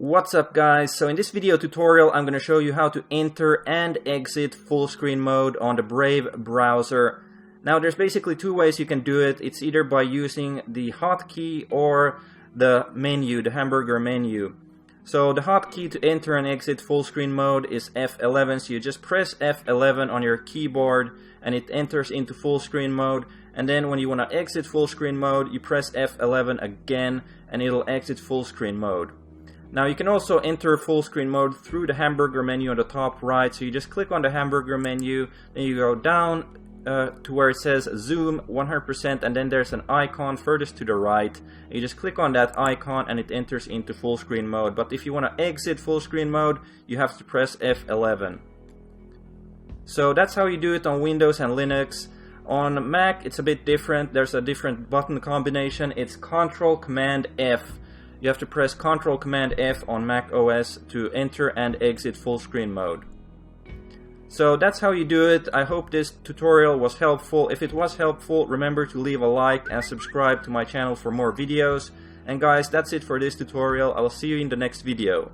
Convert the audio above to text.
What's up guys, so in this video tutorial I'm going to show you how to enter and exit full screen mode on the Brave browser. Now there's basically two ways you can do it. It's either by using the hotkey or the menu, the Hamburger menu. So the hotkey to enter and exit full screen mode is F11, so you just press F11 on your keyboard and it enters into full screen mode. And then when you want to exit full screen mode, you press F11 again and it'll exit full screen mode. Now you can also enter full screen mode through the Hamburger menu on the top right. So you just click on the Hamburger menu, then you go down to where it says zoom 100%, and then there's an icon furthest to the right. You just click on that icon and it enters into full screen mode. But if you want to exit full screen mode, you have to press F11. So that's how you do it on Windows and Linux. On Mac it's a bit different. There's a different button combination. It's CTRL+Command+F. You have to press CTRL+Command+F on macOS to enter and exit full screen mode. So that's how you do it. I hope this tutorial was helpful. If it was helpful, remember to leave a like and subscribe to my channel for more videos. And guys, that's it for this tutorial. I will see you in the next video.